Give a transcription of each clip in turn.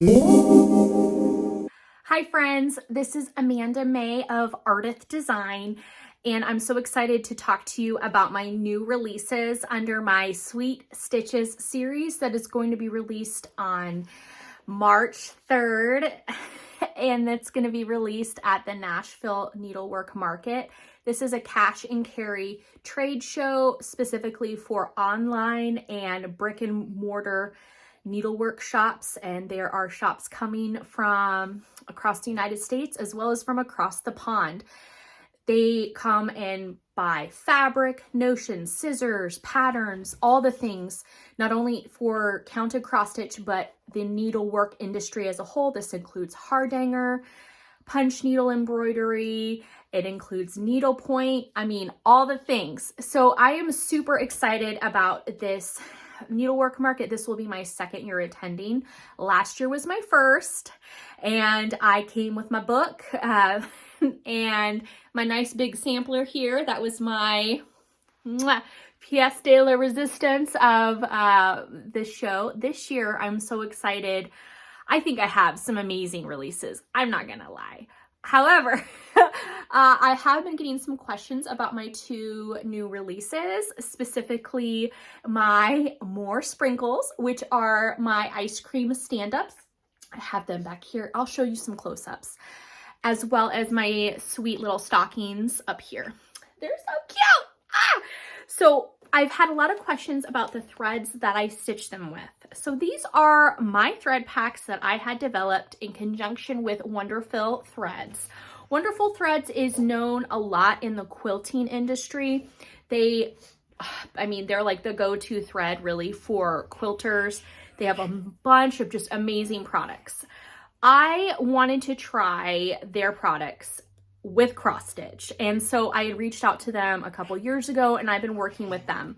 Hi friends, this is Amanda May of Ardith Design, and I'm so excited to talk to you about my new releases under my Sweet Stitches series that is going to be released on March 3rd, and it's going to be released at the Nashville Needlework Market. This is a cash and carry trade show specifically for online and brick and mortar needlework shops, and there are shops coming from across the United States as well as from across the pond. They come and buy fabric, notions, scissors, patterns, all the things, not only for counted cross stitch, but the needlework industry as a whole. This includes hardanger, punch needle embroidery, it includes needlepoint, I mean, all the things. So I am super excited about this needlework market. This will be my second year attending. Last year was my first, and I came with my book and my nice big sampler here. That was my pièce de la resistance of the show. This year, I'm so excited. I think I have some amazing releases. I'm not gonna lie. However, I have been getting some questions about my two new releases, specifically my More Sprinkles, which are my ice cream stand-ups. I have them back here. I'll show you some close-ups, as well as my sweet little stockings up here. They're so cute! Ah! So I've had a lot of questions about the threads that I stitch them with. So these are my thread packs that I had developed in conjunction with Wonderfil Threads. Wonderfil Threads is known a lot in the quilting industry. They're like the go-to thread really for quilters. They have a bunch of just amazing products. I wanted to try their products with cross stitch, and so I had reached out to them a couple years ago, and I've been working with them.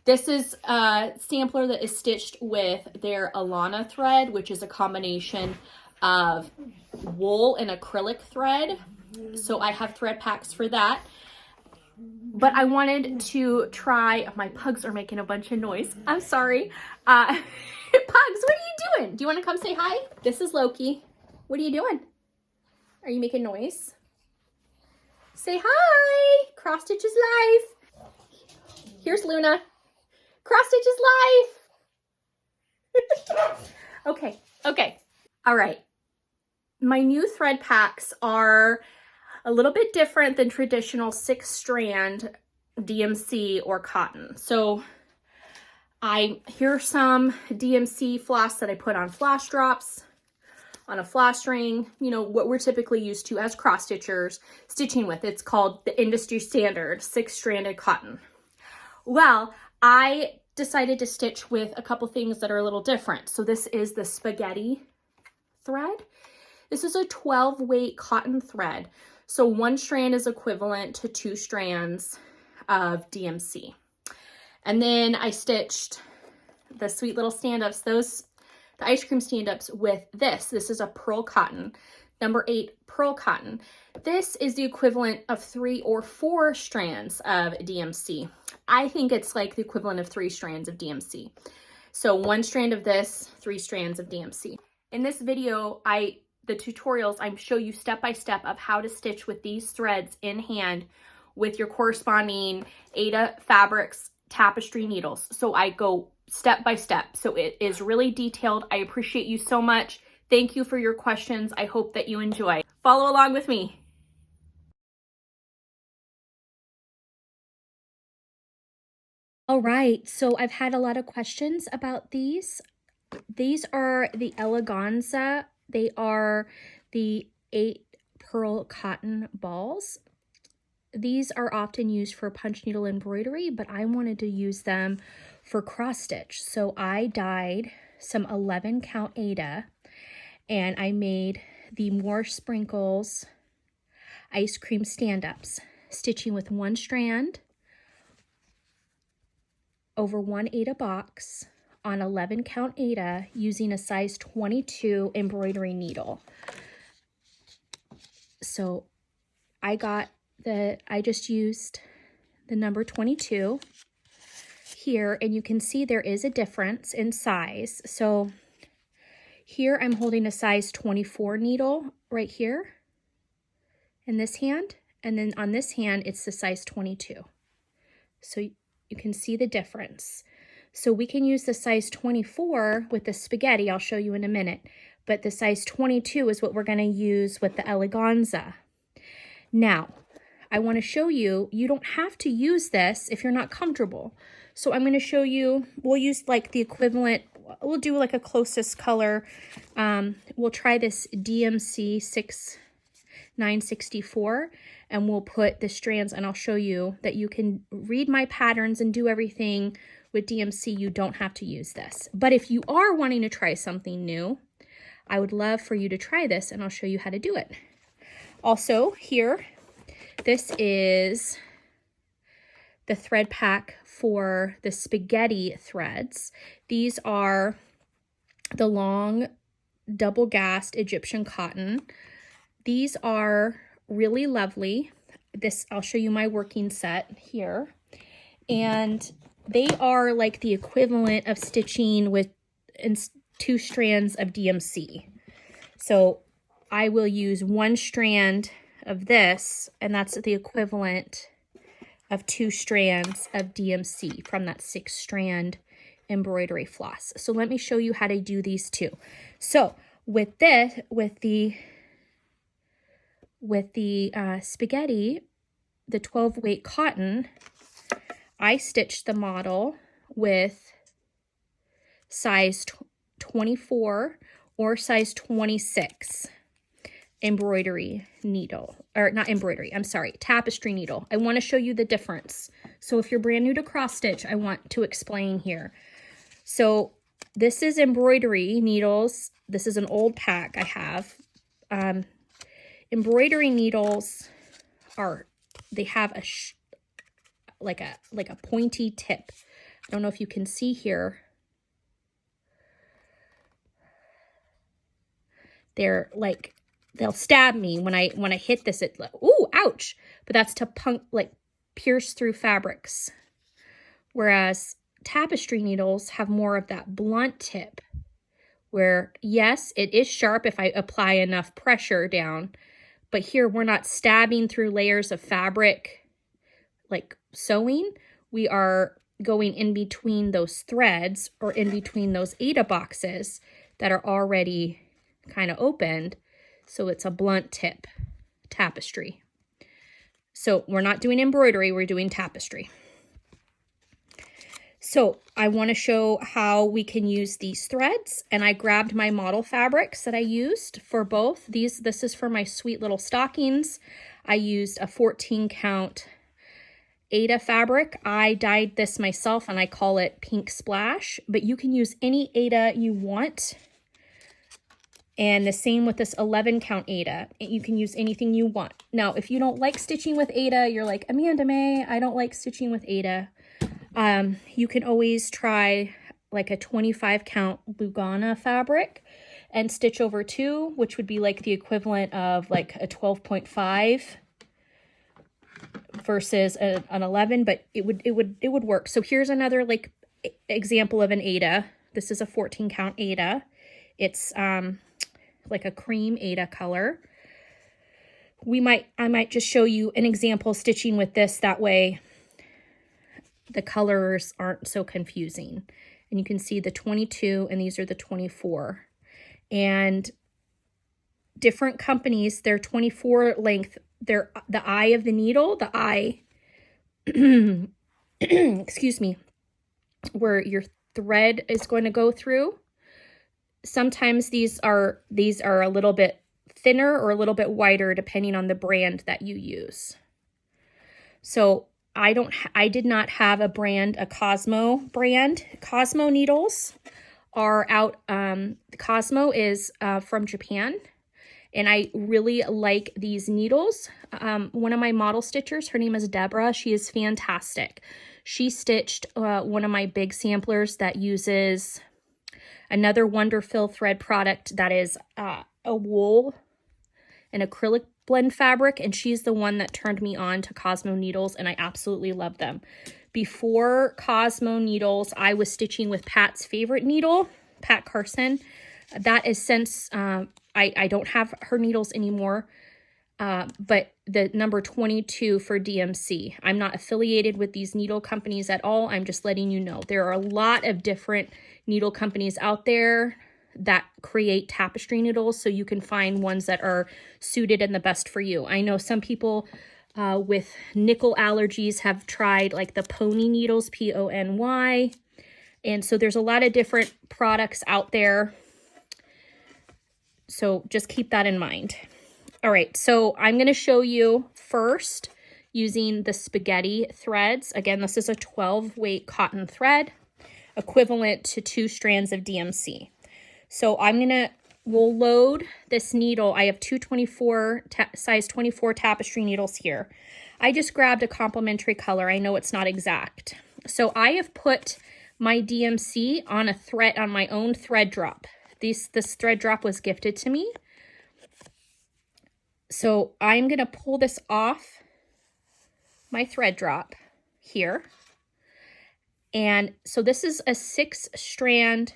This is a sampler that is stitched with their Alana thread, which is a combination of wool and acrylic thread. So I have thread packs for that. But I wanted to try, my pugs are making a bunch of noise. I'm sorry. Pugs, what are you doing? Do you want to come say hi? This is Loki. What are you doing? Are you making noise? Say hi. Cross stitch is life. Here's Luna. Cross stitch is life. Okay. All right. My new thread packs are a little bit different than traditional 6-strand DMC or cotton. So here's some DMC floss that I put on floss drops, on a floss ring, you know, what we're typically used to as cross stitchers stitching with. It's called the industry standard 6-stranded cotton. Well, I decided to stitch with a couple things that are a little different. So this is the Spagetti thread. This is a 12 weight cotton thread. So 1 strand is equivalent to 2 strands of DMC. And then I stitched the sweet little stand-ups, the ice cream stand-ups with this. This is a pearl cotton, number 8 pearl cotton. This is the equivalent of 3 or 4 strands of DMC. I think it's like the equivalent of 3 strands of DMC. So 1 strand of this, 3 strands of DMC. In this video, the tutorials, I show you step by step of how to stitch with these threads in hand with your corresponding Aida Fabrics tapestry needles. So I go step by step. So it is really detailed. I appreciate you so much. Thank you for your questions. I hope that you enjoy. Follow along with me. All right, so I've had a lot of questions about these. These are the Eleganza. They are the 8 pearl cotton balls. These are often used for punch needle embroidery, but I wanted to use them for cross stitch. So I dyed some 11 count Aida, and I made the More Sprinkles ice cream stand-ups, stitching with 1 strand over 1 Aida box on 11 count Aida using a size 22 embroidery needle. So I just used the number 22 here, and you can see there is a difference in size. So Here I'm holding a size 24 needle right here in this hand, and then on this hand it's the size 22. So you can see the difference. So we can use the size 24 with the spaghetti, I'll show you in a minute, but the size 22 is what we're going to use with the Eleganza. Now, I want to show you, you don't have to use this if you're not comfortable. So I'm going to show you, we'll use like the equivalent, we'll do like a closest color. We'll try this DMC 964, and we'll put the strands, and I'll show you that you can read my patterns and do everything with DMC. You don't have to use this. But if you are wanting to try something new, I would love for you to try this, and I'll show you how to do it. Also here, this is the thread pack for the spaghetti threads. These are the long double gassed Egyptian cotton. These are really lovely. This, I'll show you my working set here. And they are like the equivalent of stitching with 2 strands of DMC. So I will use 1 strand of this, and that's the equivalent of 2 strands of DMC from that 6-strand embroidery floss. So let me show you how to do these two. So with this, with the spaghetti, the 12-weight cotton, I stitched the model with size 24 or size 26 embroidery needle, or not embroidery, I'm sorry, tapestry needle. I want to show you the difference. So if you're brand new to cross stitch, I want to explain here. So this is embroidery needles. This is an old pack I have. Embroidery needles they have like a pointy tip. I don't know if you can see here. They're like, they'll stab me when I hit this. Ooh, ouch! But that's to pierce through fabrics. Whereas tapestry needles have more of that blunt tip, where yes, it is sharp if I apply enough pressure down, but here we're not stabbing through layers of fabric like sewing. We are going in between those threads or in between those Aida boxes that are already kind of opened. So it's a blunt tip tapestry. So we're not doing embroidery, we're doing tapestry. So I want to show how we can use these threads, and I grabbed my model fabrics that I used for both these. This is for my sweet little stockings. I used a 14 count Aida fabric. I dyed this myself and I call it Pink Splash, but you can use any Aida you want. And the same with this 11 count Aida. You can use anything you want. Now, if you don't like stitching with Aida, you're like, Amanda May, I don't like stitching with Aida. You can always try like a 25 count Lugana fabric and stitch over 2, which would be like the equivalent of like a 12.5 versus an 11, but it would work. So here's another like example of an Aida. This is a 14 count Aida. It's like a cream Aida color. I might just show you an example stitching with this, that way the colors aren't so confusing. And you can see the 22 and these are the 24. And different companies, their 24 length, the eye of the needle, the eye, excuse me, where your thread is going to go through. Sometimes these are a little bit thinner or a little bit wider depending on the brand that you use. So I did not have a brand, a Cosmo brand. Cosmo needles are out. Cosmo is from Japan, and I really like these needles. One of my model stitchers, her name is Deborah. She is fantastic. She stitched one of my big samplers that uses another Wonderfil thread product that is a wool and acrylic blend fabric, and she's the one that turned me on to Cosmo needles, and I absolutely love them. Before Cosmo needles, I was stitching with Pat's favorite needle, Pat Carson. That is since I don't have her needles anymore, but the number 22 for DMC. I'm not affiliated with these needle companies at all. I'm just letting you know. There are a lot of different needle companies out there that create tapestry needles, so you can find ones that are suited and the best for you. I know some people with nickel allergies have tried like the pony needles, Pony. And so there's a lot of different products out there. So just keep that in mind. All right, so I'm going to show you first using the Spagetti threads. Again, this is a 12 weight cotton thread, equivalent to 2 strands of DMC. So we'll load this needle. I have two size 24 tapestry needles here. I just grabbed a complementary color. I know it's not exact. So I have put my DMC on my own thread drop. This thread drop was gifted to me. So I'm going to pull this off my thread drop here. And so this is a 6-strand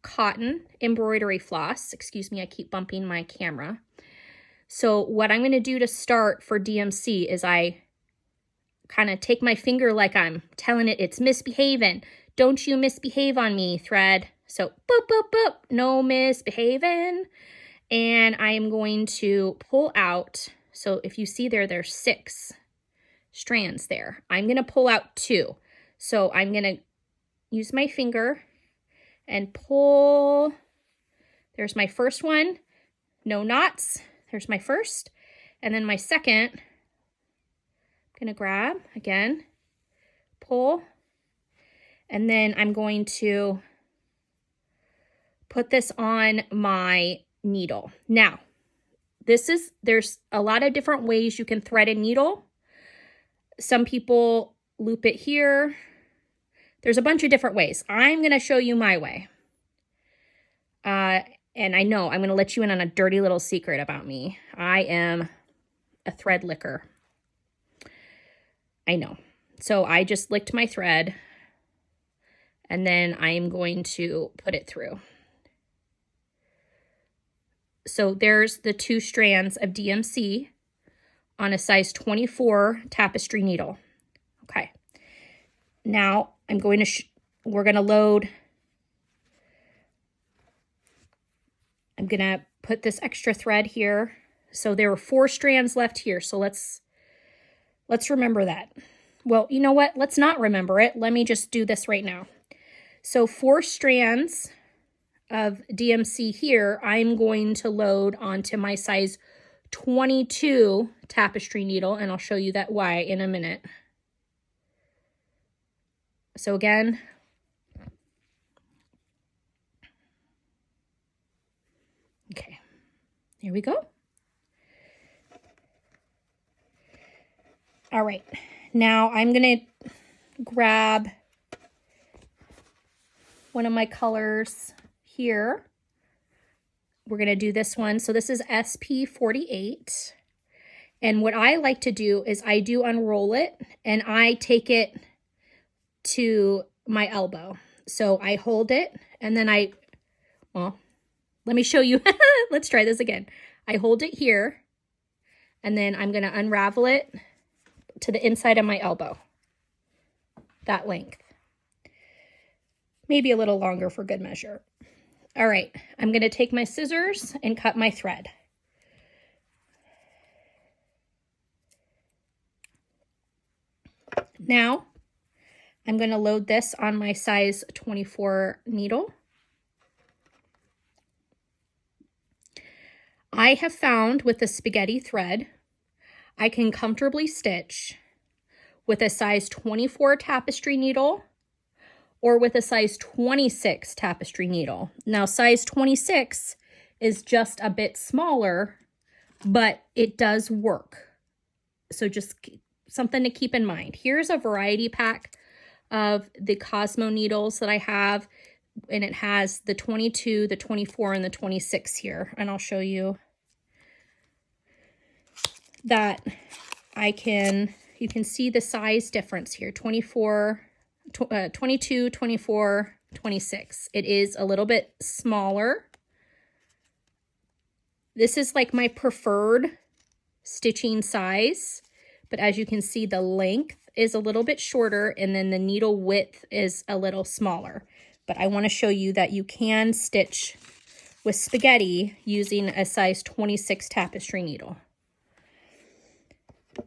cotton embroidery floss. Excuse me, I keep bumping my camera. So what I'm going to do to start for DMC is I kind of take my finger like I'm telling it it's misbehaving. Don't you misbehave on me, thread. So boop, boop, boop, no misbehaving. And I am going to pull out, so if you see there's 6 strands there. I'm going to pull out 2. So I'm going to use my finger and pull. There's my first one, no knots. There's my first. And then my second, I'm going to grab again, pull. And then I'm going to put this on my needle. Now, there's a lot of different ways you can thread a needle. Some people loop it here. There's a bunch of different ways. I'm going to show you my way. And I know I'm going to let you in on a dirty little secret about me. I am a thread licker. I know. So I just licked my thread, and then I am going to put it through. So there's the 2 strands of DMC on a size 24 tapestry needle. Okay. Now I'm going to, we're going to load, I'm going to put this extra thread here. So there were 4 strands left here. So let's remember that. Well, you know what? Let's not remember it. Let me just do this right now. So 4 strands of DMC here, I'm going to load onto my size 22 tapestry needle, and I'll show you that why in a minute. So again, okay, here we go. All right, now I'm gonna grab one of my colors here. We're going to do this one. So this is SP48. And what I like to do is I do unroll it and I take it to my elbow. So I hold it and then well, let me show you. Let's try this again. I hold it here and then I'm going to unravel it to the inside of my elbow. That length. Maybe a little longer for good measure. All right, I'm going to take my scissors and cut my thread. Now, I'm going to load this on my size 24 needle. I have found with the Spagetti thread, I can comfortably stitch with a size 24 tapestry needle or with a size 26 tapestry needle. Now, size 26 is just a bit smaller, but it does work. So just something to keep in mind. Here's a variety pack of the Cosmo needles that I have, and it has the 22, the 24, and the 26 here. And I'll show you that you can see the size difference here, 22, 24, 26. It is a little bit smaller. This is like my preferred stitching size, but as you can see, the length is a little bit shorter and then the needle width is a little smaller. But I want to show you that you can stitch with spaghetti using a size 26 tapestry needle.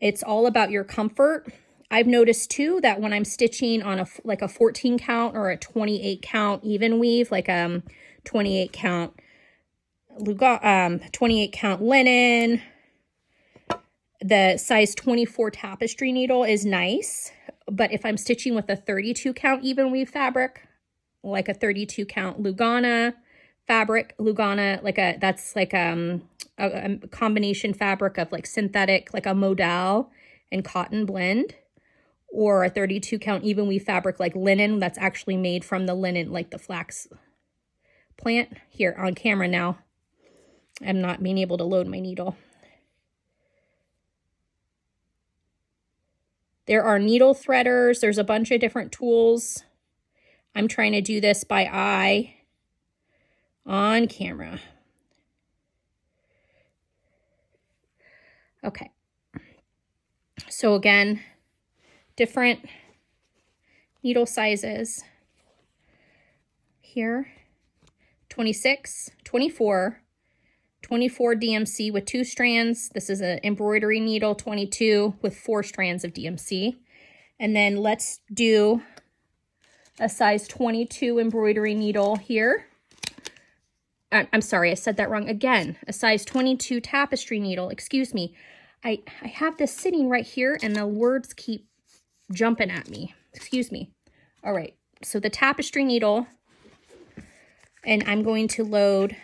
It's all about your comfort. I've noticed too that when I'm stitching on a 14 count or a 28 count even weave, like 28 count 28 count linen, the size 24 tapestry needle is nice. But if I'm stitching with a 32 count even weave fabric, like a 32 count Lugana fabric, that's like a combination fabric of like synthetic, like a modal and cotton blend, or a 32 count even weave fabric like linen that's actually made from the linen, like the flax plant. Here on camera now, I'm not being able to load my needle. There are needle threaders. There's a bunch of different tools. I'm trying to do this by eye on camera. Okay. So again, different needle sizes. Here, 26, 24, 24 DMC with 2 strands. This is an embroidery needle, 22 with 4 strands of DMC. And then let's do a size 22 embroidery needle here. I'm sorry, I said that wrong again. A size 22 tapestry needle, excuse me. I have this sitting right here and the words keep jumping at me. Excuse me. All right, so the tapestry needle, and I'm going to load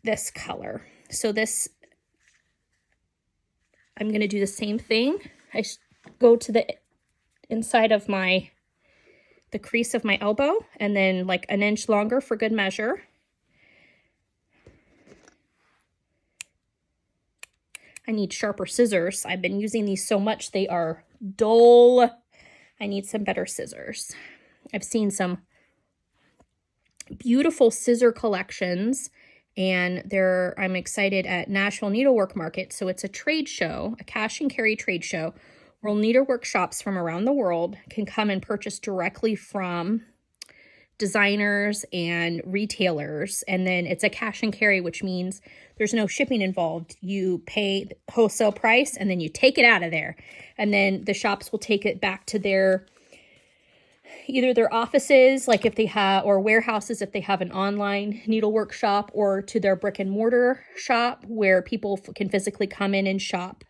this color. So this, I'm going to do the same thing. I go to the inside of the crease of my elbow and then like an inch longer for good measure. I need sharper scissors. I've been using these so much, they are dull. I need some better scissors. I've seen some beautiful scissor collections, and I'm excited at National Needlework Market. So it's a trade show, a cash and carry trade show, where needlework shops from around the world can come and purchase directly from designers and retailers. And then it's a cash and carry, which means there's no shipping involved. You pay the wholesale price and then you take it out of there. And then the shops will take it back to either their offices, like if they have, or warehouses if they have an online needlework shop, or to their brick and mortar shop where people can physically come in and shop.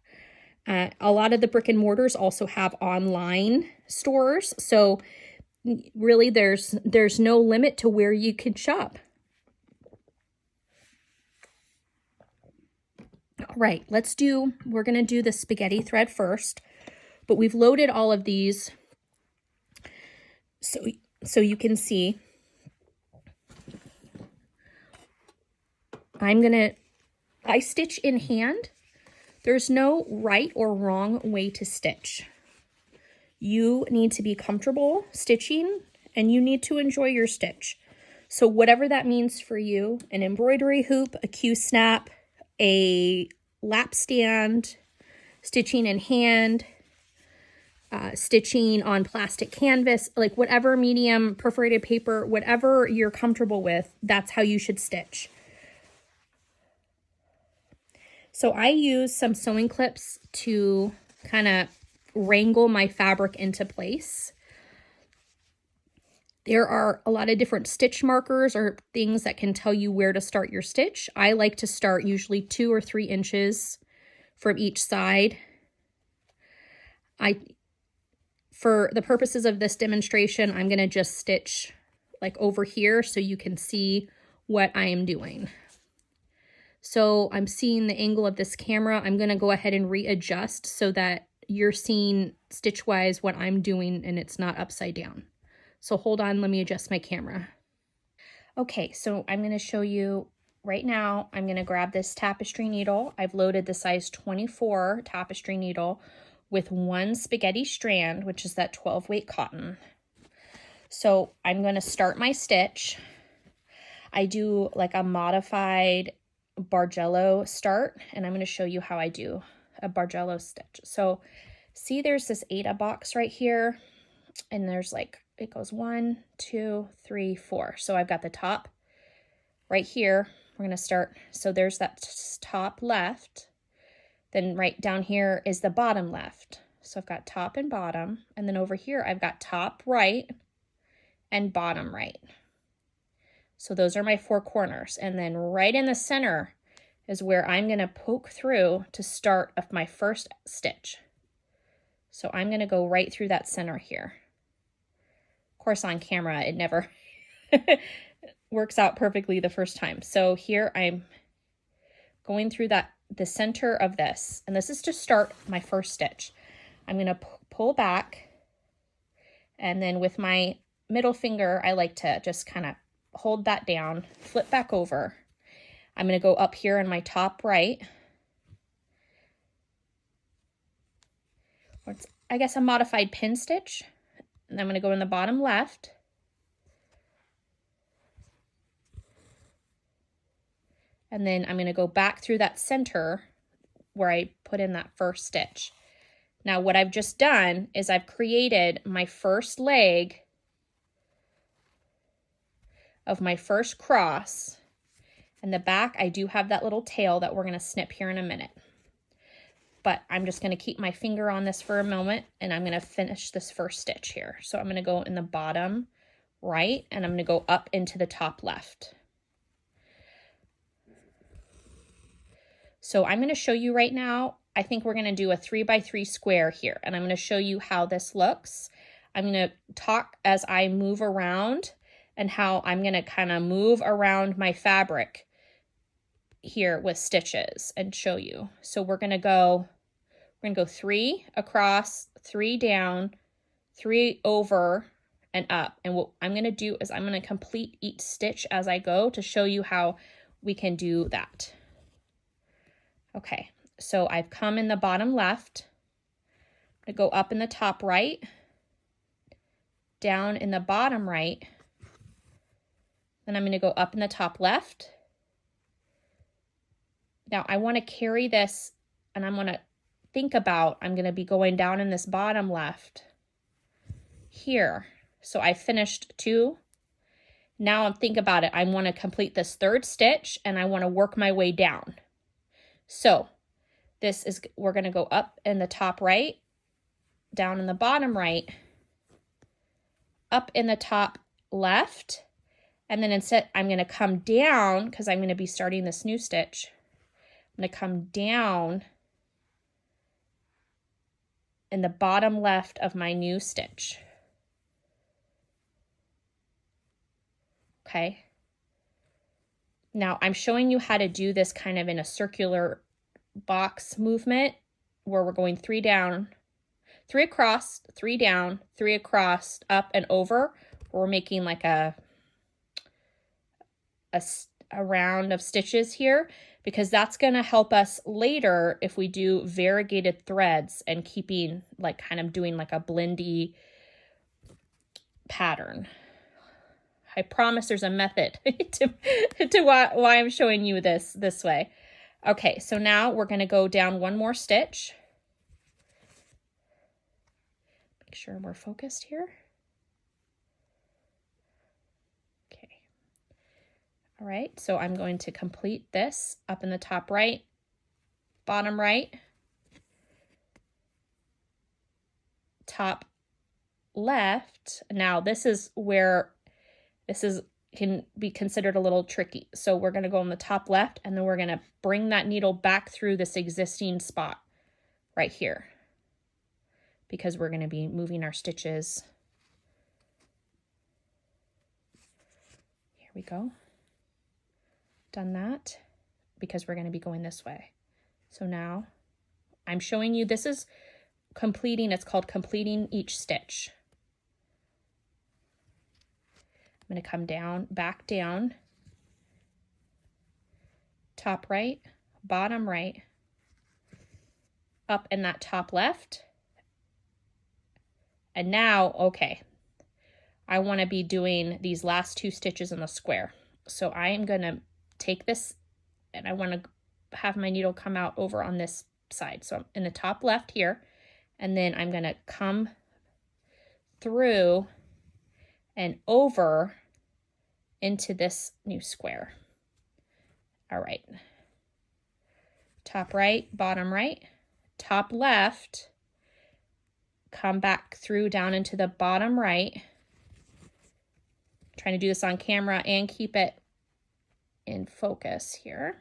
A lot of the brick and mortars also have online stores. So really there's no limit to where you can shop. All right, we're going to do the spaghetti thread first, but we've loaded all of these so you can see. I stitch in hand. There's no right or wrong way to stitch. You need to be comfortable stitching and you need to enjoy your stitch. So whatever that means for you, an embroidery hoop, a Q-snap, a lap stand, stitching in hand, stitching on plastic canvas, like whatever medium, perforated paper, whatever you're comfortable with, that's how you should stitch. So I use some sewing clips to kind of wrangle my fabric into place. There are a lot of different stitch markers or things that can tell you where to start your stitch. I like to start usually 2 or 3 inches from each side. For the purposes of this demonstration, I'm going to just stitch like over here so you can see what I am doing. So I'm seeing the angle of this camera. I'm going to go ahead and readjust so that you're seeing stitch-wise what I'm doing and it's not upside down. So hold on, let me adjust my camera. Okay, so I'm going to show you right now. I'm going to grab this tapestry needle. I've loaded the size 24 tapestry needle with one spaghetti strand, which is that 12 weight cotton. So I'm going to start my stitch. I do like a modified Bargello start, and I'm going to show you how I do a Bargello stitch. So see, there's this Aida box right here, and there's like, it goes 1, 2, 3, 4. So I've got the top right here. We're going to start. So there's that top left. Then right down here is the bottom left. So I've got top and bottom. And then over here, I've got top right and bottom right. So those are my 4 corners. And then right in the center is where I'm going to poke through to start of my first stitch. So I'm going to go right through that center here. Of course, on camera, it never works out perfectly the first time. So here I'm going through the center of this, and this is to start my first stitch. I'm going to pull back, and then with my middle finger, I like to just kind of hold that down, flip back over. I'm going to go up here in my top right. Or it's, I guess, a modified pin stitch. And I'm going to go in the bottom left. And then I'm going to go back through that center where I put in that first stitch. Now what I've just done is I've created my first leg of my first cross. In the back, I do have that little tail that we're going to snip here in a minute. But I'm just going to keep my finger on this for a moment, and I'm going to finish this first stitch here. So I'm going to go in the bottom right, and I'm going to go up into the top left. So I'm going to show you right now, I think we're going to do a 3x3 square here, and I'm going to show you how this looks. I'm going to talk as I move around and how I'm going to kind of move around my fabric here with stitches and show you. So we're going to go 3 across, 3 down, 3 over and up. And what I'm going to do is I'm going to complete each stitch as I go to show you how we can do that. Okay, so I've come in the bottom left. I'm going to go up in the top right, down in the bottom right, then I'm going to go up in the top left. Now I want to carry this, and I'm going to think about, I'm going to be going down in this bottom left here. So I finished 2. Now think about it. I want to complete this 3rd stitch, and I want to work my way down. So this is, we're going to go up in the top right, down in the bottom right, up in the top left, and then instead I'm going to come down because I'm going to be starting this new stitch. I'm going to come down in the bottom left of my new stitch. Okay. Now I'm showing you how to do this kind of in a circular box movement where we're going 3 down, 3 across, 3 down, 3 across, up and over. We're making like a round of stitches here, because that's going to help us later if we do variegated threads and keeping like kind of doing like a blendy pattern. I promise there's a method to why I'm showing you this way. Okay, so now we're going to go down 1 more stitch. Make sure we're focused here. Okay. All right, so I'm going to complete this up in the top right, bottom right, top left. Now this is where can be considered a little tricky. So we're going to go on the top left, and then we're going to bring that needle back through this existing spot right here, because we're going to be moving our stitches. Here we go. Done that, because we're going to be going this way. So now I'm showing you, this is completing, it's called completing each stitch. I'm going to come down, back down, top right, bottom right, up in that top left, And now, okay, I want to be doing these last 2 stitches in the square. So I am going to take this and I want to have my needle come out over on this side. So I'm in the top left here, and then I'm going to come through and over into this new square. All right. Top right, bottom right, top left, come back through down into the bottom right. Trying to do this on camera and keep it in focus here.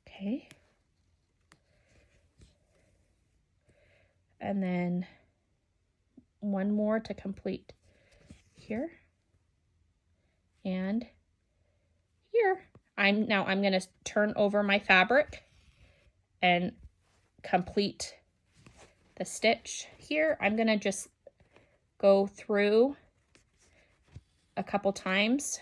Okay. And then one more to complete here and here. I'm going to turn over my fabric and complete the stitch here. I'm going to just go through a couple times.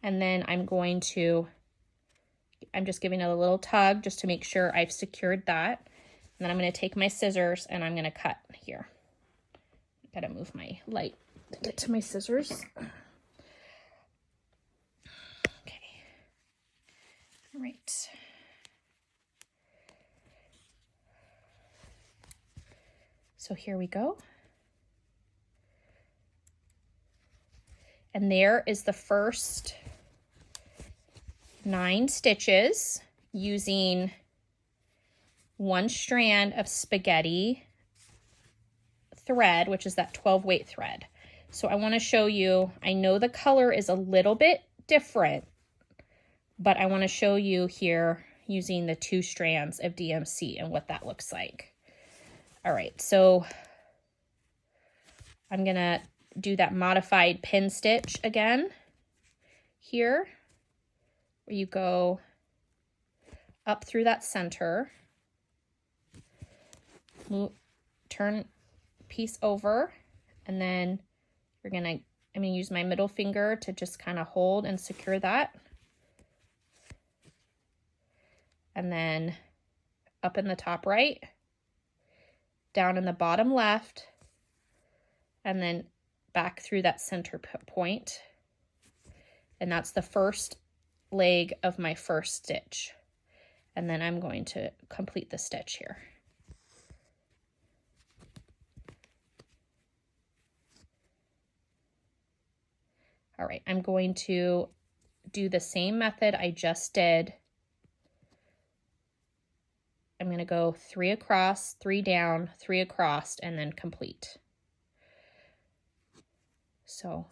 And then I'm just giving it a little tug just to make sure I've secured that. And then I'm going to take my scissors and I'm going to cut here. Gotta move my light to get to my scissors. Okay. All right. So here we go. And there is the first 9 stitches using 1 strand of spaghetti thread, which is that 12 weight thread. So I want to show you, I know the color is a little bit different, but I want to show you here using the 2 strands of DMC and what that looks like. All right, so I'm going to do that modified pin stitch again here, where you go up through that center, move, turn piece over, and then I'm going to use my middle finger to just kind of hold and secure that. And then up in the top right, down in the bottom left, and then back through that center point. And that's the first leg of my first stitch. And then I'm going to complete the stitch here. All right, I'm going to do the same method I just did. I'm going to go 3 across, 3 down, 3 across, and then complete. So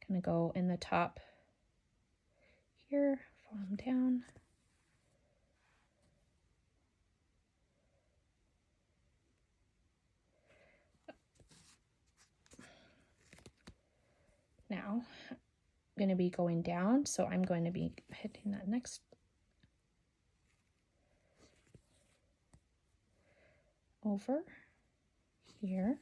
I'm going to go in the top here, follow them down. Now I'm going to be going down, so I'm going to be hitting that next over here,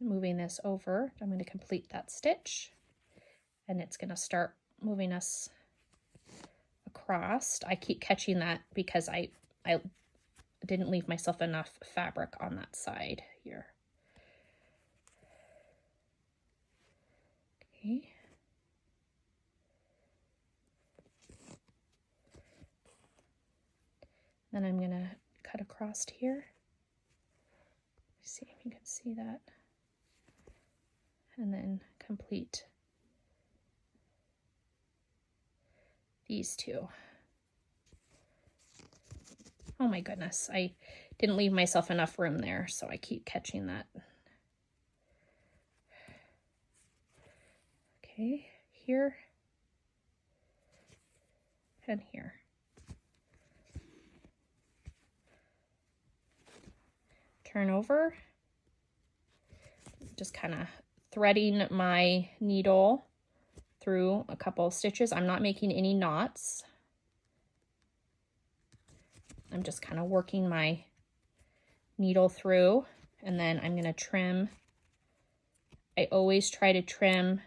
moving this over. I'm going to complete that stitch, and it's going to start moving us across. I keep catching that because I didn't leave myself enough fabric on that side here. Okay. Then I'm going to cut across here. See if you can see that. And then complete these 2. Oh my goodness, I didn't leave myself enough room there, so I keep catching that. Okay, here and here. Turn over, just kind of threading my needle through a couple of stitches. I'm not making any knots. I'm just kind of working my needle through, and then I'm going to trim I always try to trim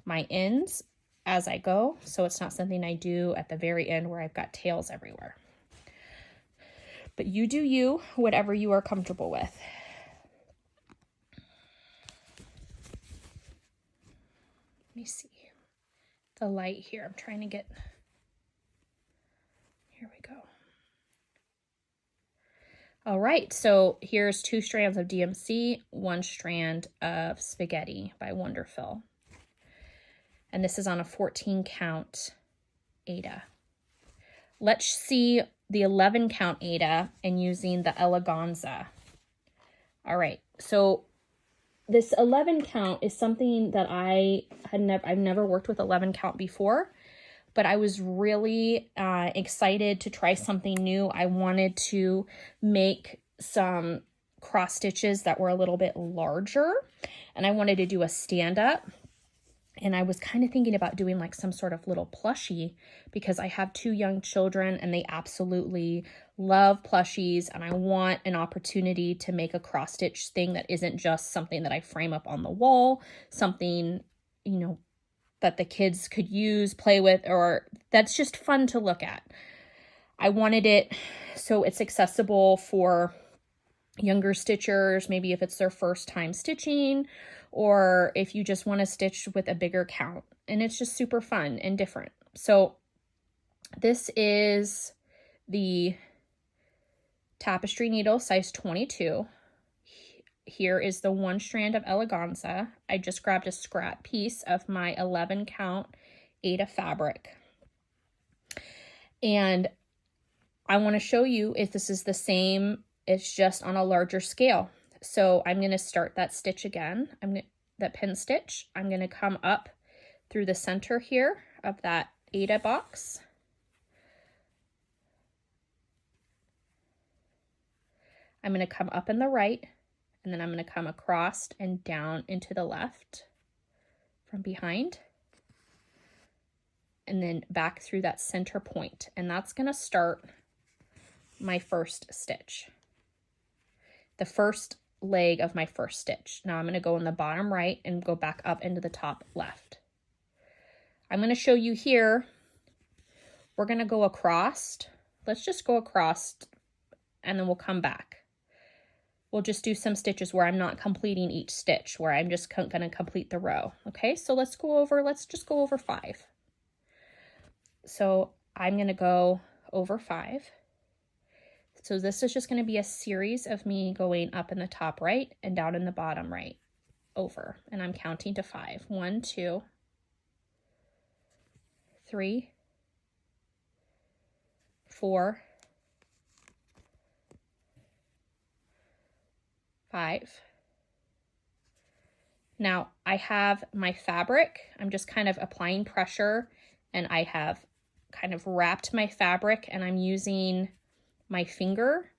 my ends as I go, so it's not something I do at the very end where I've got tails everywhere. But you do you, whatever you are comfortable with. Let me see the light here. I'm trying to get, here we go. All right, so here's 2 strands of DMC, 1 strand of Spagetti by Wonderfil. And this is on a 14 count Aida. Let's see the 11 count Aida and using the Eleganza. All right, so this 11 count is something that I've never worked with 11 count before, but I was really excited to try something new. I wanted to make some cross stitches that were a little bit larger, and I wanted to do a stand up. And I was kind of thinking about doing like some sort of little plushie because I have 2 young children and they absolutely love plushies, and I want an opportunity to make a cross stitch thing that isn't just something that I frame up on the wall, something, you know, that the kids could use, play with, or that's just fun to look at. I wanted it so it's accessible for younger stitchers, maybe if it's their first time stitching, or if you just want to stitch with a bigger count, and it's just super fun and different. So this is the Tapestry Needles Size 22. Here is the 1 strand of Eleganza. I just grabbed a scrap piece of my 11 count Aida fabric. And I want to show you if this is the same, it's just on a larger scale. So I'm going to start that stitch again. That pin stitch. I'm going to come up through the center here of that Aida box. I'm going to come up in the right, and then I'm going to come across and down into the left from behind, and then back through that center point. And that's going to start my first stitch, the first leg of my first stitch. Now I'm going to go in the bottom right and go back up into the top left. I'm going to show you here, we're going to go across. Let's just go across and then we'll come back. We'll just do some stitches where I'm not completing each stitch, where I'm just going to complete the row. Okay, so let's just go over 5. So I'm going to go over 5. So this is just going to be a series of me going up in the top right and down in the bottom right over. And I'm counting to 5. 1, 2, 3, 4, 5. Now I have my fabric. I'm just kind of applying pressure, and I have kind of wrapped my fabric, and I'm using my finger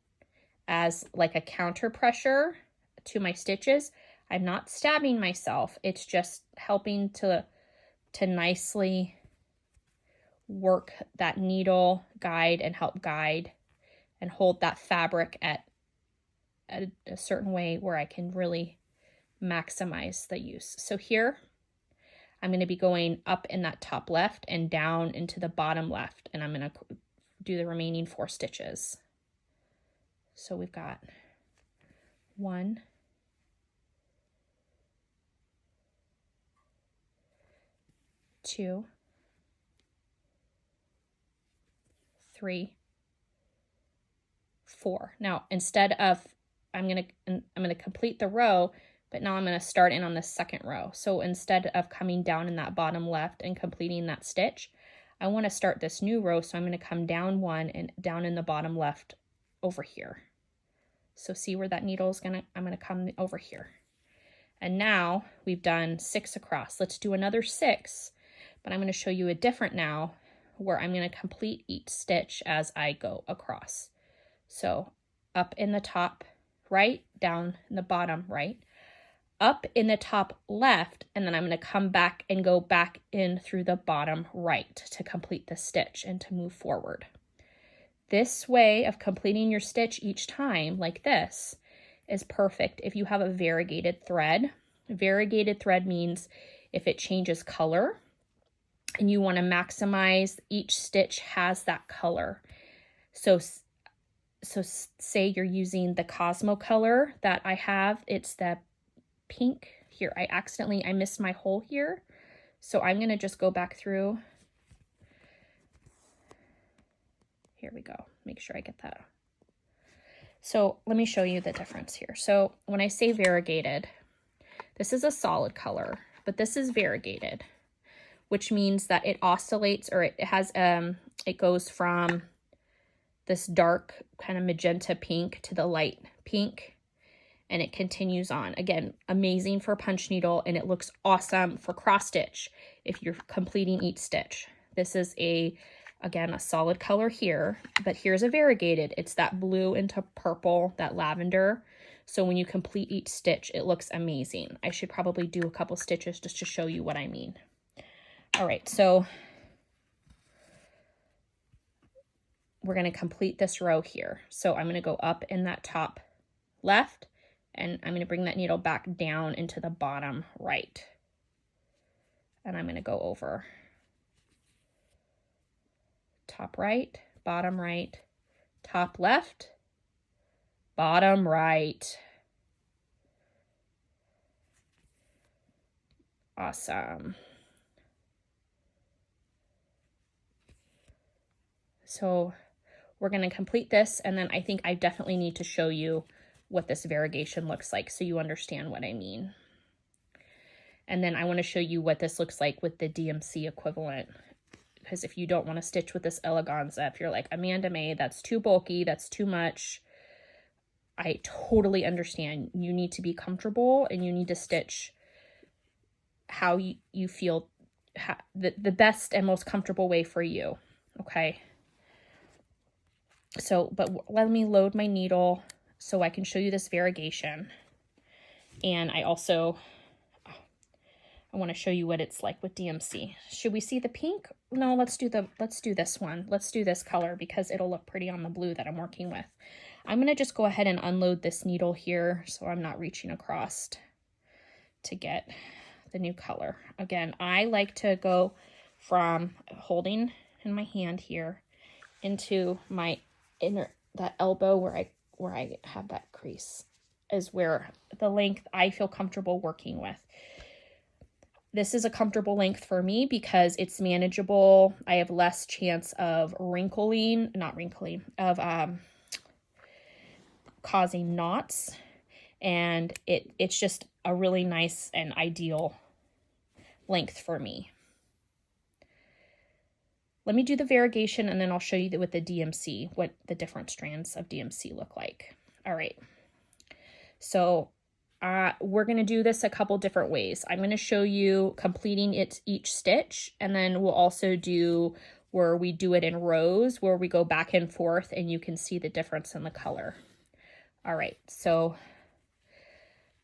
as like a counter pressure to my stitches. I'm not stabbing myself. It's just helping to nicely work that needle guide and help guide and hold that fabric at a certain way where I can really maximize the use. So here I'm going to be going up in that top left and down into the bottom left, and I'm going to do the remaining 4 stitches. So we've got 1, 2, 3, 4. Now instead of I'm gonna complete the row, but now I'm gonna start in on the second row. So instead of coming down in that bottom left and completing that stitch, I want to start this new row. So I'm going to come down 1 and down in the bottom left over here. So see where that needle is I'm gonna come over here. And now we've done 6 across. Let's do another 6, but I'm going to show you a different now where I'm going to complete each stitch as I go across. So up in the top right, down in the bottom right, up in the top left, and then I'm going to come back and go back in through the bottom right to complete the stitch and to move forward. This way of completing your stitch each time like this is perfect if you have a variegated thread Variegated thread means if it changes color and you want to maximize each stitch has that color. So say you're using the Cosmo color that I have, it's the pink. Here, I missed my hole here. So I'm going to just go back through. Here we go. Make sure I get that. So let me show you the difference here. So when I say variegated, this is a solid color, but this is variegated, which means that it oscillates, or it has, it goes from this dark kind of magenta pink to the light pink, and it continues on. Again, amazing for punch needle, and it looks awesome for cross stitch if you're completing each stitch. This is again, a solid color here, but here's a variegated. It's that blue into purple, that lavender. So when you complete each stitch, it looks amazing. I should probably do a couple stitches just to show you what I mean. All right, so we're going to complete this row here. So I'm going to go up in that top left, and I'm going to bring that needle back down into the bottom right. And I'm going to go over top right, top left, bottom right. Awesome. So we're going to complete this, and then I think I definitely need to show you what this variegation looks like so you understand what I mean. And then I want to show you what this looks like with the DMC equivalent. Because if you don't want to stitch with this Eleganza, if you're like, Amanda May, that's too bulky, that's too much, I totally understand. You need to be comfortable, and you need to stitch how you feel, the best and most comfortable way for you, okay? So, but let me load my needle so I can show you this variegation. And I also, I want to show you what it's like with DMC. Should we see the pink? No, let's do this one. Let's do this color because it'll look pretty on the blue that I'm working with. I'm going to just go ahead and unload this needle here so I'm not reaching across to get the new color. Again, I like to go from holding in my hand here into my that elbow where I have that crease is where the length I feel comfortable working with. This is a comfortable length for me because it's manageable. I have less chance of causing knots, and it's just a really nice and ideal length for me. Let me do the variegation, and then I'll show you with the DMC, what the different strands of DMC look like. All right. So we're going to do this a couple different ways. I'm going to show you completing each stitch, and then we'll also do where we do it in rows, where we go back and forth, and you can see the difference in the color. All right. So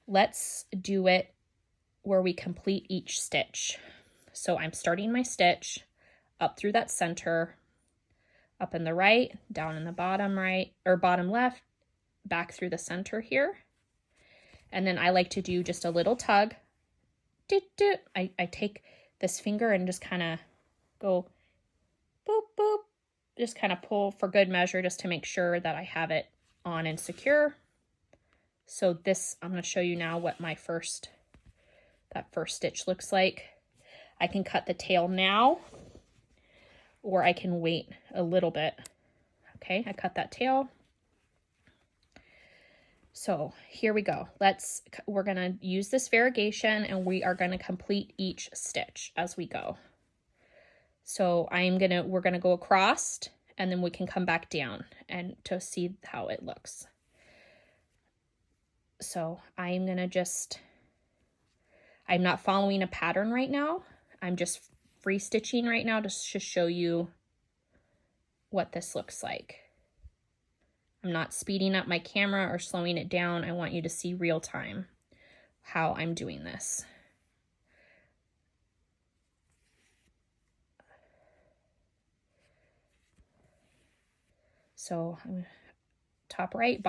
let's do it where we complete each stitch. So I'm starting my stitch up through that center, up in the right, down in the bottom right, or bottom left, back through the center here. And then I like to do just a little tug. I take this finger and just kind of go boop, boop. Just kind of pull for good measure just to make sure that I have it on and secure. So this, I'm going to show you now what that first stitch looks like. I can cut the tail now, or I can wait a little bit. Okay, I cut that tail. So here we go. We're gonna use this variegation, and we are gonna complete each stitch as we go. So we're gonna go across, and then we can come back down and to see how it looks. So I'm not following a pattern right now. I'm just free stitching right now just to show you what this looks like. I'm not speeding up my camera or slowing it down. I want you to see real time how I'm doing this. So top right,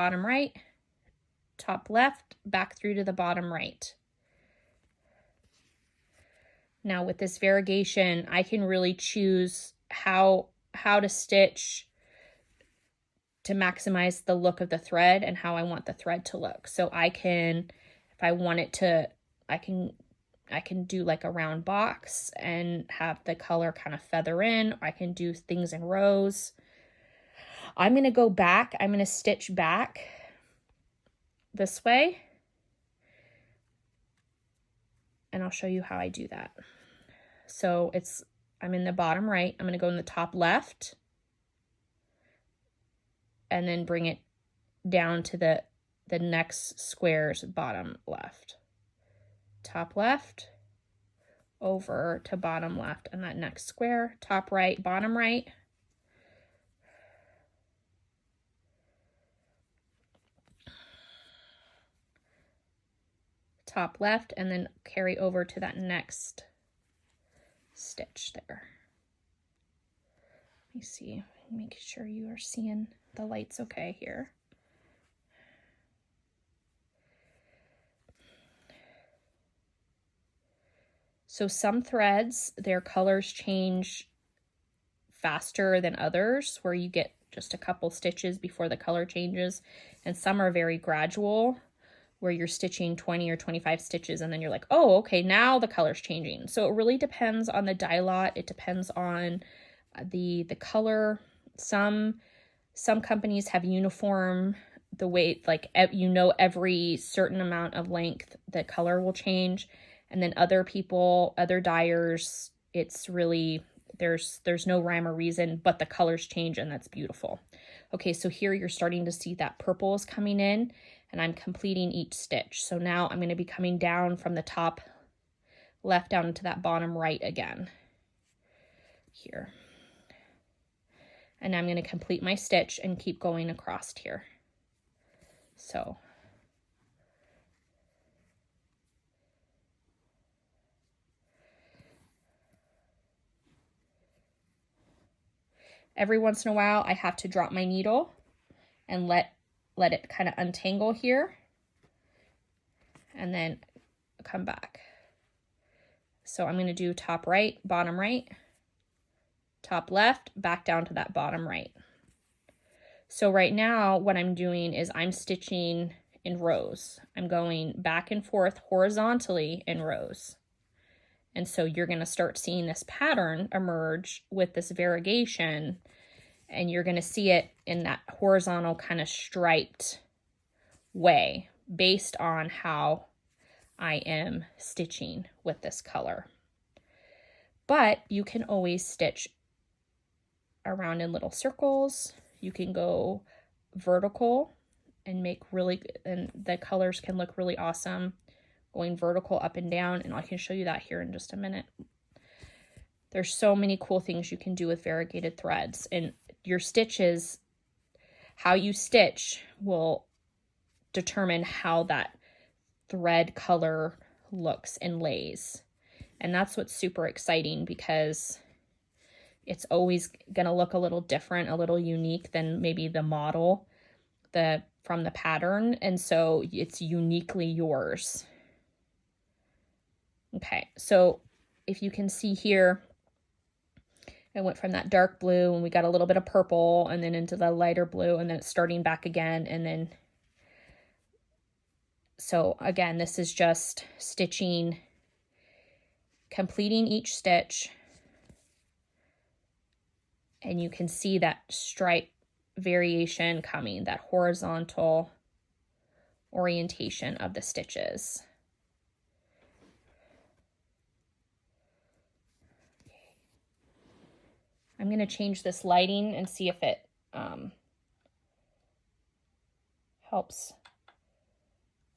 top left, back through to the bottom right. Now with this variegation, I can really choose how to stitch to maximize the look of the thread and how I want the thread to look. So I can, if I want it to, I can do like a round box and have the color kind of feather in. Or I can do things in rows. I'm going to go back. I'm going to stitch back this way. And I'll show you how I do that. So I'm in the bottom right. I'm going to go in the top left. And then bring it down to the next square's bottom left. Top left, over to bottom left, and that next square, top right, bottom right. Top left, and then carry over to that next stitch there. Let me see, make sure you are seeing the lights okay here. So some threads, their colors change faster than others, where you get just a couple stitches before the color changes, and some are very gradual, where you're stitching 20 or 25 stitches and then you're like, oh, okay, now the color's changing. So it really depends on the dye lot. It depends on the color. Some companies have uniform, the way, like, you know, every certain amount of length the color will change. And then other people, other dyers, it's really, there's no rhyme or reason, but the colors change, and that's beautiful. Okay, so here you're starting to see that purple is coming in, and I'm completing each stitch. So now I'm going to be coming down from the top left down into that bottom right again here. And I'm going to complete my stitch and keep going across here. So every once in a while I have to drop my needle and let it kind of untangle here, and then come back. So I'm going to do top right, bottom right, top left, back down to that bottom right. So right now what I'm doing is I'm stitching in rows. I'm going back and forth horizontally in rows. And so you're going to start seeing this pattern emerge with this variegation, and you're going to see it in that horizontal kind of striped way based on how I am stitching with this color. But you can always stitch around in little circles. You can go vertical and and the colors can look really awesome going vertical up and down, and I can show you that here in just a minute. There's so many cool things you can do with variegated threads, and your stitches, how you stitch will determine how that thread color looks and lays. And that's what's super exciting, because it's always going to look a little different, a little unique than maybe the model from the pattern, and so it's uniquely yours. Okay, so if you can see here, I went from that dark blue and we got a little bit of purple and then into the lighter blue, and then it's starting back again. And then, so again, this is just stitching, completing each stitch, and you can see that stripe variation coming, that horizontal orientation of the stitches. I'm going to change this lighting and see if it helps.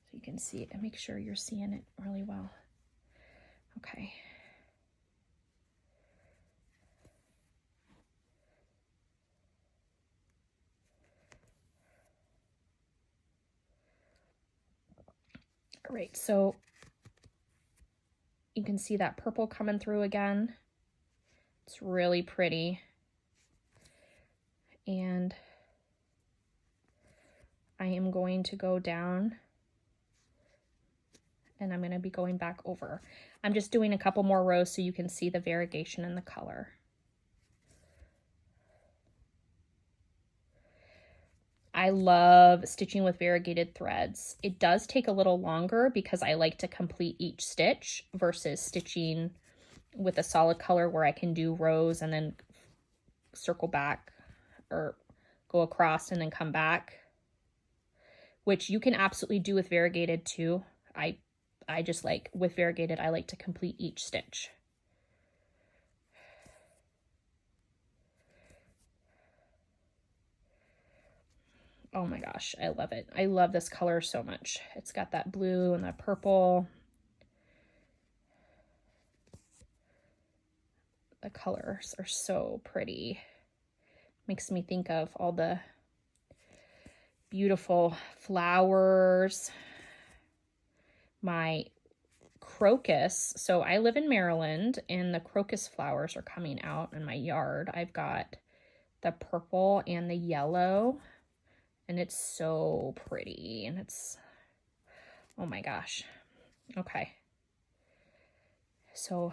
So you can see it and make sure you're seeing it really well. Okay. All right, so you can see that purple coming through again. It's really pretty. And I am going to go down and I'm going to be going back over. I'm just doing a couple more rows so you can see the variegation in the color. I love stitching with variegated threads. It does take a little longer because I like to complete each stitch versus stitching with a solid color where I can do rows and then circle back or go across and then come back, which you can absolutely do with variegated too. I just like, with variegated, I like to complete each stitch. Oh my gosh, I love it. I love this color so much. It's got that blue and that purple. The colors are so pretty. Makes me think of all the beautiful flowers. My crocus, so I live in Maryland and the crocus flowers are coming out in my yard. I've got the purple and the yellow, and it's so pretty, and it's, oh my gosh. Okay, so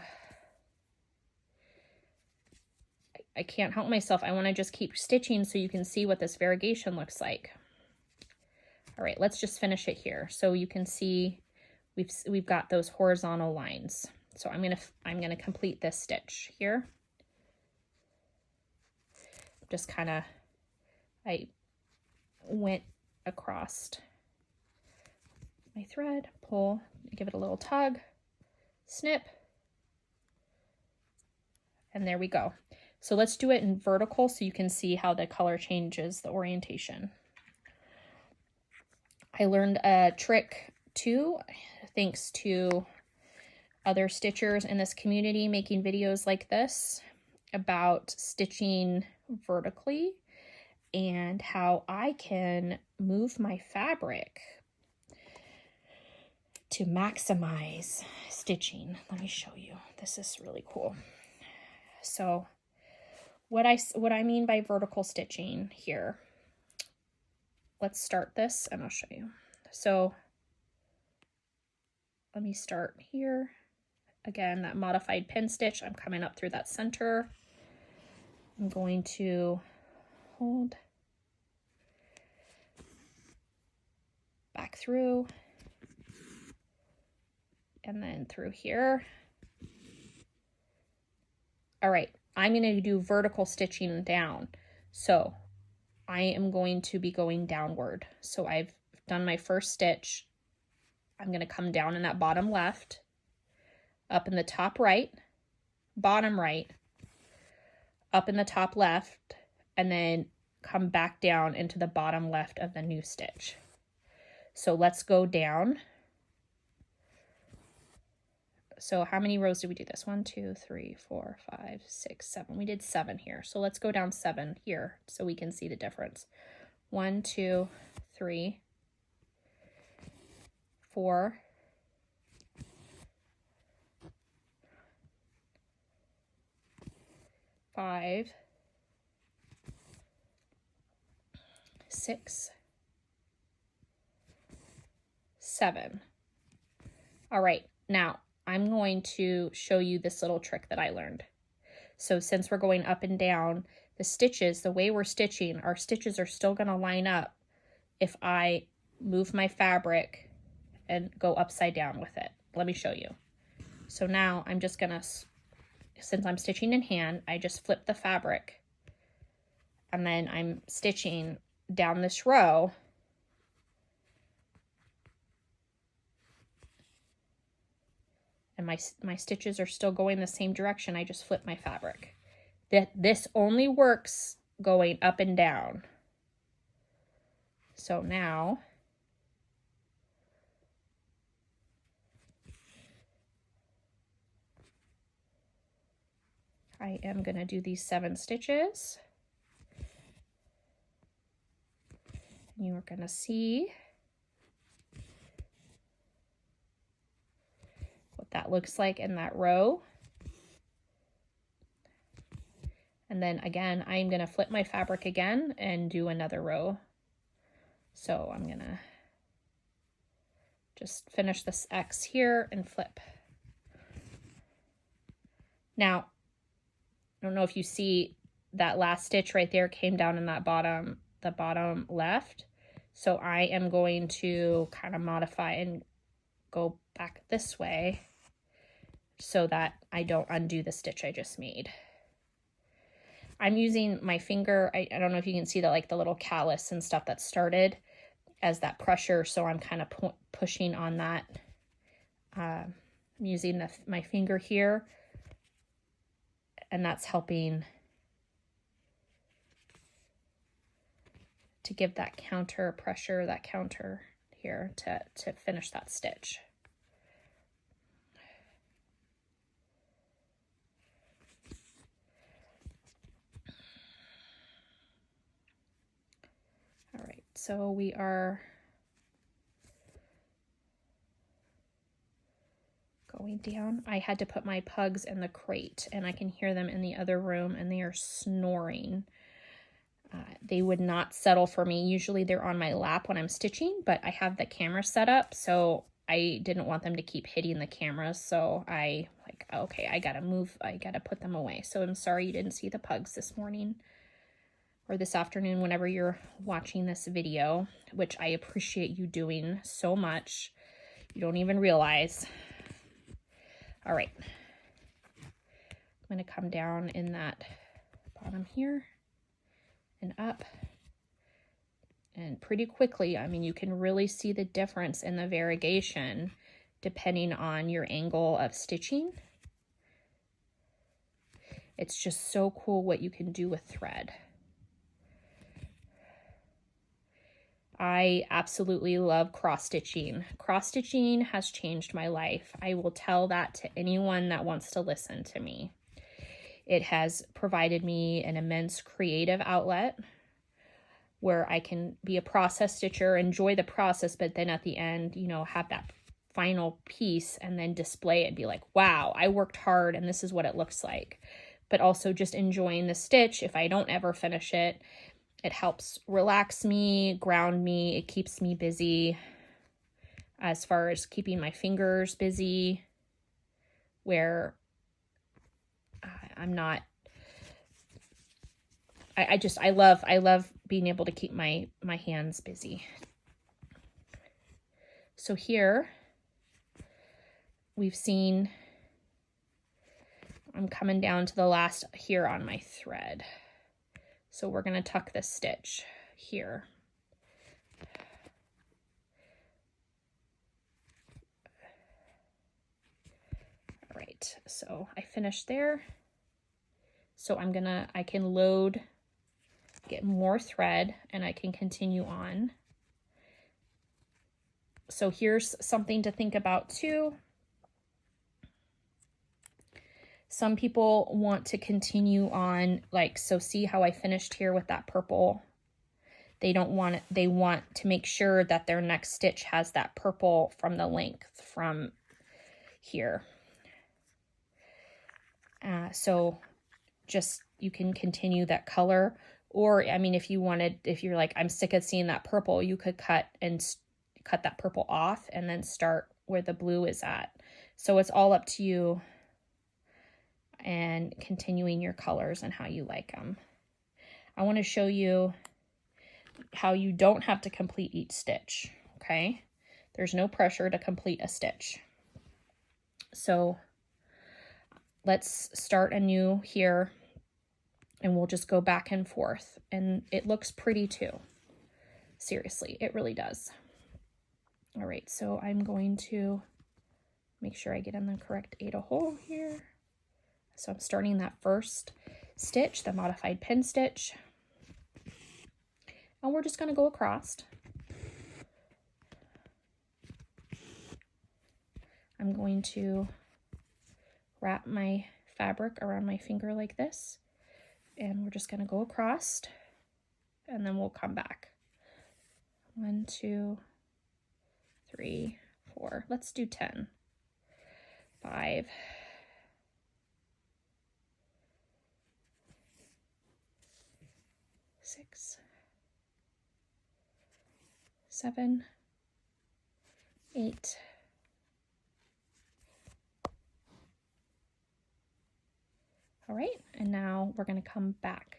I can't help myself. I want to just keep stitching so you can see what this variegation looks like. All right, let's just finish it here so you can see we've got those horizontal lines. So I'm gonna complete this stitch here. Just kind of, I went across my thread, pull, give it a little tug, snip, and there we go. So let's do it in vertical so you can see how the color changes the orientation. I learned a trick too, thanks to other stitchers in this community making videos like this about stitching vertically and how I can move my fabric to maximize stitching. Let me show you. This is really cool. So what I mean by vertical stitching here, let's start this and I'll show you. So let me start here. Again, that modified pin stitch, I'm coming up through that center. I'm going to hold back through and then through here. All right, I'm going to do vertical stitching down. So I am going to be going downward. So I've done my first stitch. I'm going to come down in that bottom left, up in the top right, bottom right, up in the top left, and then come back down into the bottom left of the new stitch. So let's go down. So how many rows did we do this? 1, 2, 3, 4, 5, 6, 7. We did 7 here. So let's go down 7 here so we can see the difference. 1, 2, 3, 4, 5, 6, 7. All right, now I'm going to show you this little trick that I learned. So since we're going up and down, the stitches, the way we're stitching, our stitches are still going to line up if I move my fabric and go upside down with it. Let me show you. So now I'm just going to, since I'm stitching in hand, I just flip the fabric and then I'm stitching down this row. And my stitches are still going the same direction. I just flip my fabric. This only works going up and down. So now I am going to do these 7 stitches. You are going to see what that looks like in that row. And then again, I'm going to flip my fabric again and do another row. So I'm going to Just finish this X here and flip. Now, I don't know if you see that last stitch right there came down in that bottom, the bottom left. So I am going to kind of modify and go back this way so that I don't undo the stitch I just made. I'm using my finger. I don't know if you can see that, like the little callus and stuff that started as that pressure. So I'm kind of pushing on that. I'm using my finger here, and that's helping to give that counter pressure, that counter here to finish that stitch. All right, so we are going down. I had to put my pugs in the crate, and I can hear them in the other room, and they are snoring. They would not settle for me. Usually they're on my lap when I'm stitching, but I have the camera set up, so I didn't want them to keep hitting the camera. So I like, okay, I gotta move, I gotta put them away. So I'm sorry you didn't see the pugs this morning or this afternoon whenever you're watching this video, which I appreciate you doing so much. You don't even realize. All right, I'm gonna come down in that bottom here and up, and pretty quickly, I mean, you can really see the difference in the variegation depending on your angle of stitching. It's just so cool what you can do with thread. I absolutely love cross stitching. Cross stitching has changed my life. I will tell that to anyone that wants to listen to me. It has provided me an immense creative outlet where I can be a process stitcher, enjoy the process, but then at the end, you know, have that final piece and then display it and be like, wow, I worked hard and this is what it looks like. But also just enjoying the stitch. If I don't ever finish it, it helps relax me, ground me. It keeps me busy as far as keeping my fingers busy, where I'm not, I love being able to keep my hands busy. So here we've seen, I'm coming down to the last here on my thread. So we're going to tuck this stitch here. All right, so I finished there. So I can load, get more thread, and I can continue on. So here's something to think about too. Some people want to continue on, like, so see how I finished here with that purple. They don't want it, they want to make sure that their next stitch has that purple from the length from here. So just, you can continue that color, or I mean, if you're like, I'm sick of seeing that purple, you could cut that purple off and then start where the blue is at. So it's all up to you and continuing your colors and how you like them. I want to show you how you don't have to complete each stitch, okay? There's no pressure to complete a stitch. So let's start anew here, and we'll just go back and forth, and it looks pretty too. Seriously, it really does. All right, so I'm going to make sure I get in the correct Aida hole here. So I'm starting that first stitch, the modified pin stitch, and we're just going to go across. I'm going to wrap my fabric around my finger like this, and we're just going to go across, and then we'll come back. 1, 2, 3, 4. Let's do 10. 5. 6, 7, 8. All right, and now we're going to come back.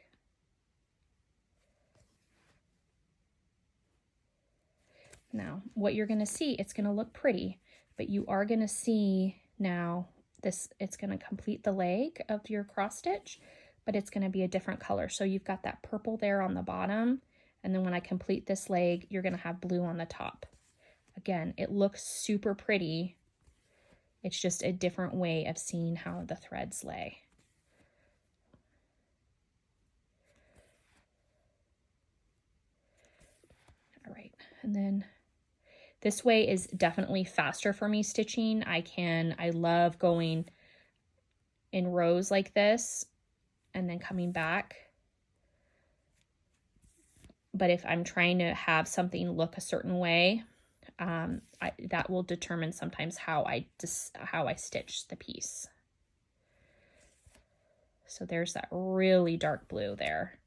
Now, what you're going to see, it's going to look pretty, but you are going to see now this, it's going to complete the leg of your cross stitch, but it's going to be a different color. So you've got that purple there on the bottom, and then when I complete this leg, you're going to have blue on the top. Again, it looks super pretty. It's just a different way of seeing how the threads lay. All right, and then this way is definitely faster for me stitching. I love going in rows like this and then coming back. But if I'm trying to have something look a certain way, that will determine sometimes how I stitch the piece. So there's that really dark blue there.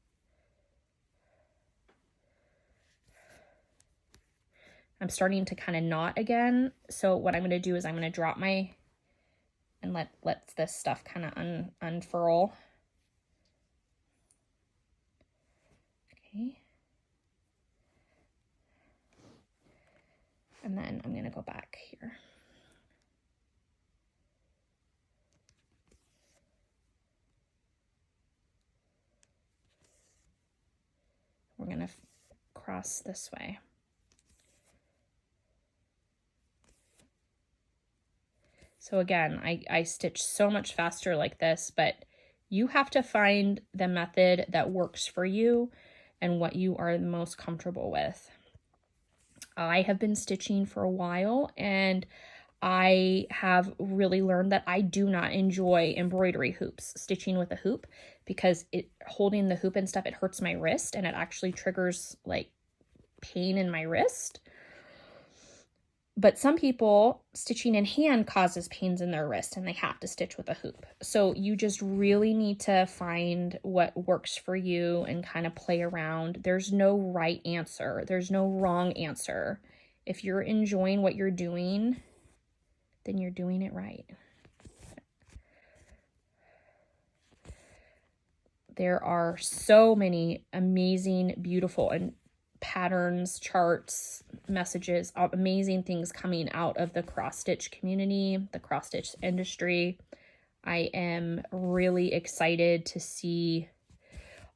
I'm starting to kind of knot again. So what I'm going to do is I'm going to drop my, and let this stuff kind of unfurl. Okay. And then I'm going to go back here. We're going to cross this way. So again, I stitch so much faster like this, but you have to find the method that works for you and what you are the most comfortable with. I have been stitching for a while, and I have really learned that I do not enjoy embroidery hoops, stitching with a hoop, because holding the hoop and stuff, it hurts my wrist, and it actually triggers like pain in my wrist. But some people, stitching in hand causes pains in their wrist and they have to stitch with a hoop. So you just really need to find what works for you and kind of play around. There's no right answer. There's no wrong answer. If you're enjoying what you're doing, then you're doing it right. There are so many amazing, beautiful, and patterns, charts, messages, amazing things coming out of the cross stitch community, the cross stitch industry. I am really excited to see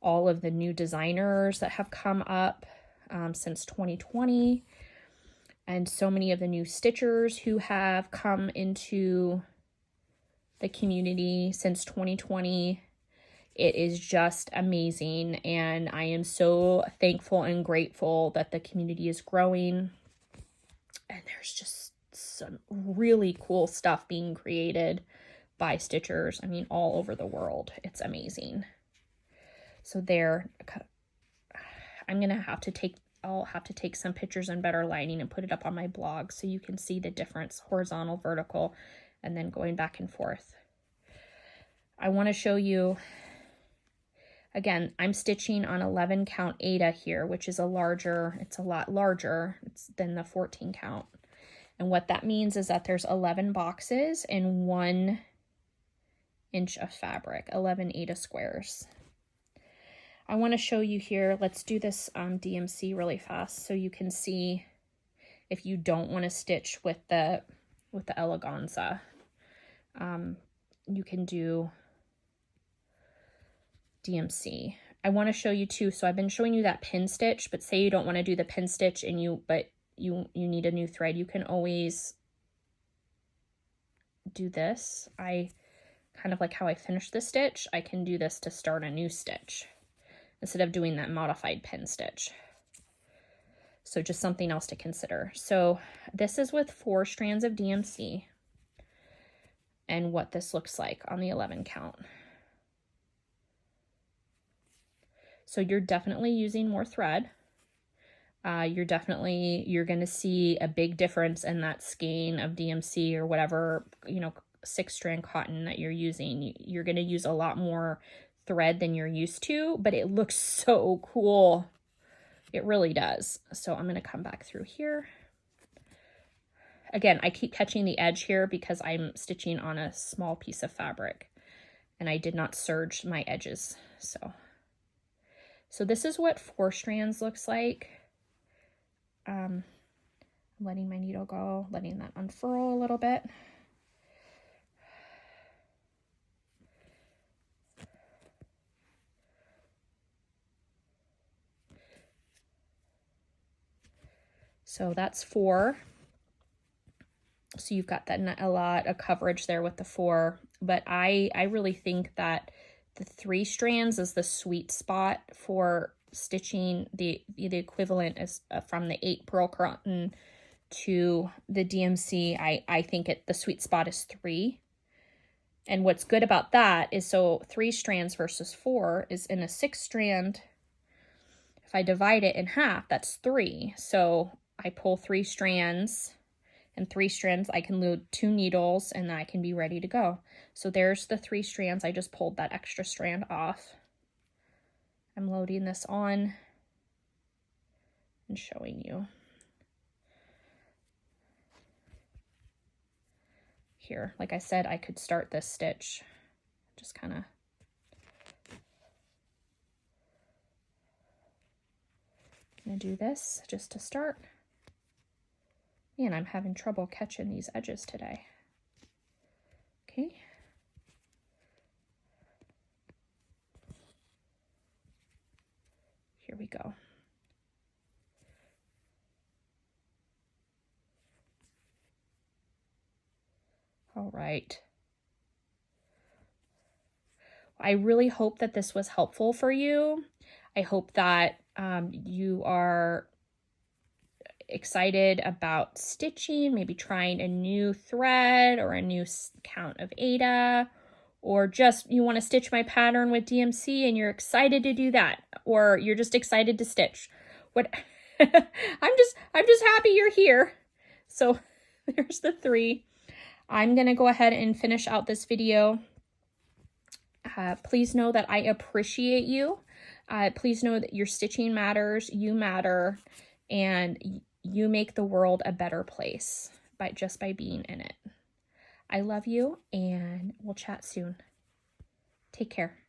all of the new designers that have come up since 2020, and so many of the new stitchers who have come into the community since 2020. It is just amazing, and I am so thankful and grateful that the community is growing, and there's just some really cool stuff being created by stitchers, I mean, all over the world. It's amazing. So there, I'll have to take some pictures in better lighting and put it up on my blog so you can see the difference, horizontal, vertical, and then going back and forth. I want to show you. Again, I'm stitching on 11 count Aida here, which is it's a lot larger than the 14 count. And what that means is that there's 11 boxes and 1 inch of fabric, 11 Aida squares. I want to show you here, let's do this DMC really fast so you can see if you don't want to stitch with the Eleganza. You can do DMC. I want to show you too, so I've been showing you that pin stitch, but say you don't want to do the pin stitch and you need a new thread, you can always do this. I kind of like how I finished the stitch, I can do this to start a new stitch instead of doing that modified pin stitch. So just something else to consider. So this is with 4 strands of DMC and what this looks like on the 11 count. So you're definitely using more thread. You're going to see a big difference in that skein of DMC or whatever, 6-strand cotton that you're using. You're going to use a lot more thread than you're used to, but it looks so cool. It really does. So I'm going to come back through here. Again, I keep catching the edge here because I'm stitching on a small piece of fabric and I did not serge my edges. So this is what 4 strands looks like. I'm letting my needle go, letting that unfurl a little bit. So that's 4. So you've got that a lot of coverage there with the 4, but I really think that the 3 strands is the sweet spot for stitching the equivalent is from the 8 pearl cotton to the DMC. I think the sweet spot is 3. And what's good about that is, so 3 strands versus 4 is in a 6 strand. If I divide it in half, that's 3. So I pull 3 strands, and 3 strands, I can load 2 needles and I can be ready to go. So there's the 3 strands. I just pulled that extra strand off. I'm loading this on and showing you. Here, like I said, I could start this stitch. Just kind of gonna do this just to start. Man, I'm having trouble catching these edges today. Okay. Here we go. All right. I really hope that this was helpful for you. I hope that you are excited about stitching, maybe trying a new thread or a new count of Aida, or just you want to stitch my pattern with DMC and you're excited to do that, or you're just excited to stitch. What I'm just happy you're here. So there's the 3. I'm gonna go ahead and finish out this video. Please know that I appreciate you. Please know that your stitching matters, you matter, and you make the world a better place just by being in it. I love you, and we'll chat soon. Take care.